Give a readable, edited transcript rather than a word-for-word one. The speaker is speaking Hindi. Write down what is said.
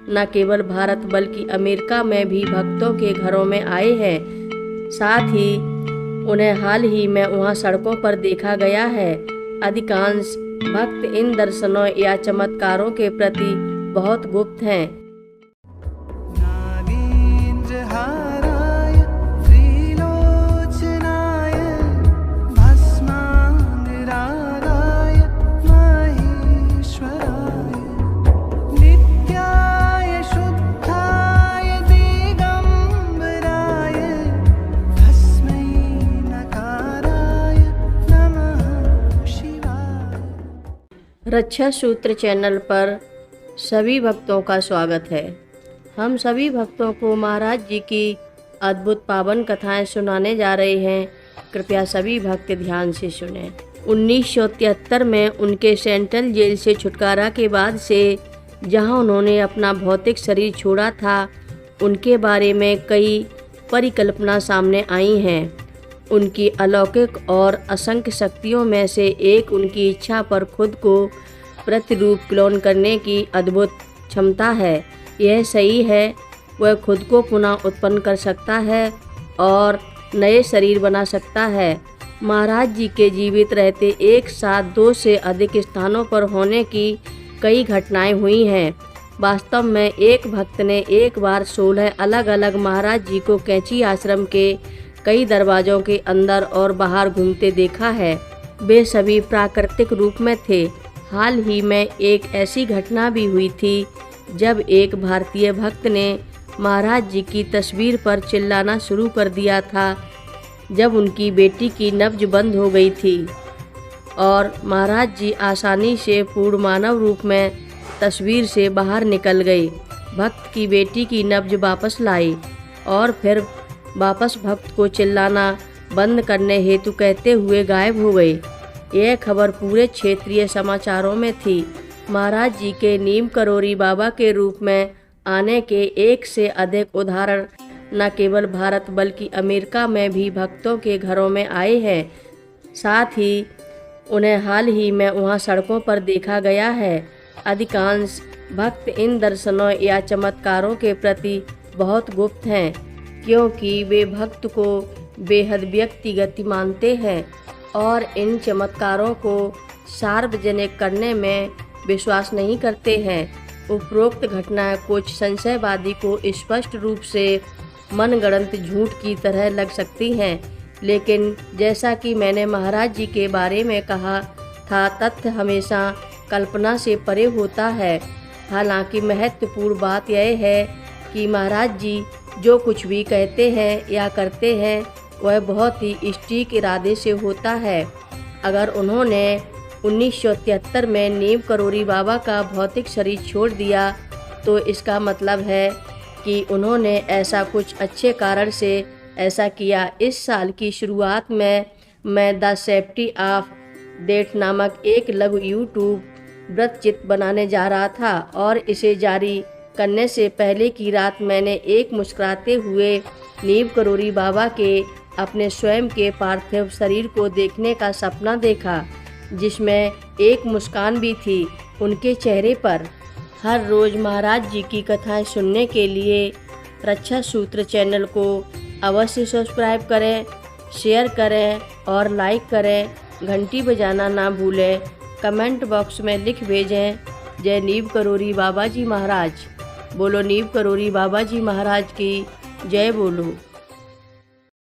न केवल भारत बल्कि अमेरिका में भी भक्तों के घरों में आए हैं। साथ ही उन्हें हाल ही में वहां सड़कों पर देखा गया है। अधिकांश भक्त इन दर्शनों या चमत्कारों के प्रति बहुत गुप्त हैं। रक्षा सूत्र चैनल पर सभी भक्तों का स्वागत है। हम सभी भक्तों को महाराज जी की अद्भुत पावन कथाएं सुनाने जा रहे हैं। कृपया सभी भक्त ध्यान से सुनें। 1973 में उनके सेंट्रल जेल से छुटकारा के बाद से जहां उन्होंने अपना भौतिक शरीर छोड़ा था, उनके बारे में कई परिकल्पना सामने आई हैं। उनकी अलौकिक और असंख्य शक्तियों में से एक उनकी इच्छा पर खुद को प्रतिरूप क्लोन करने की अद्भुत क्षमता है। यह सही है, वह खुद को पुनः उत्पन्न कर सकता है और नए शरीर बना सकता है। महाराज जी के जीवित रहते एक साथ 2 से अधिक स्थानों पर होने की कई घटनाएं हुई हैं। वास्तव में एक भक्त ने एक बार 16 अलग अलग महाराज जी को कैंची आश्रम के कई दरवाजों के अंदर और बाहर घूमते देखा है। वे सभी प्राकृतिक रूप में थे। हाल ही में एक ऐसी घटना भी हुई थी जब एक भारतीय भक्त ने महाराज जी की तस्वीर पर चिल्लाना शुरू कर दिया था जब उनकी बेटी की नब्ज बंद हो गई थी और महाराज जी आसानी से पूर्ण मानव रूप में तस्वीर से बाहर निकल गए। भक्त की बेटी की नब्ज वापस लाई और फिर वापस भक्त को चिल्लाना बंद करने हेतु कहते हुए गायब हो गए। यह खबर पूरे क्षेत्रीय समाचारों में थी। महाराज जी के नीम करोरी बाबा के रूप में आने के एक से अधिक उदाहरण न केवल भारत बल्कि अमेरिका में भी भक्तों के घरों में आए हैं। साथ ही उन्हें हाल ही में वहां सड़कों पर देखा गया है। अधिकांश भक्त इन दर्शनों या चमत्कारों के प्रति बहुत गुप्त हैं, क्योंकि वे भक्त को बेहद व्यक्तिगत मानते हैं और इन चमत्कारों को सार्वजनिक करने में विश्वास नहीं करते हैं। उपरोक्त घटनाएं कुछ संशयवादी को स्पष्ट रूप से मनगढ़ंत झूठ की तरह लग सकती हैं, लेकिन जैसा कि मैंने महाराज जी के बारे में कहा था, तथ्य हमेशा कल्पना से परे होता है। हालांकि महत्वपूर्ण बात यह है कि महाराज जी जो कुछ भी कहते हैं या करते हैं वह बहुत ही सटीक इरादे से होता है। अगर उन्होंने 1973 में नीम करोरी बाबा का भौतिक शरीर छोड़ दिया तो इसका मतलब है कि उन्होंने ऐसा कुछ अच्छे कारण से ऐसा किया। इस साल की शुरुआत में मैं द सेफ्टी ऑफ डेथ नामक एक लघु यूट्यूब वृत्तचित्र बनाने जा रहा था और इसे जारी करने से पहले की रात मैंने एक मुस्कुराते हुए नीम करोरी बाबा के अपने स्वयं के पार्थिव शरीर को देखने का सपना देखा, जिसमें एक मुस्कान भी थी उनके चेहरे पर। हर रोज़ महाराज जी की कथाएं सुनने के लिए रक्षा सूत्र चैनल को अवश्य सब्सक्राइब करें, शेयर करें और लाइक करें। घंटी बजाना ना भूलें। कमेंट बॉक्स में लिख भेजें, जय नीम करोरी बाबा जी महाराज। बोलो नीम करोरी बाबा जी महाराज की जय बोलो।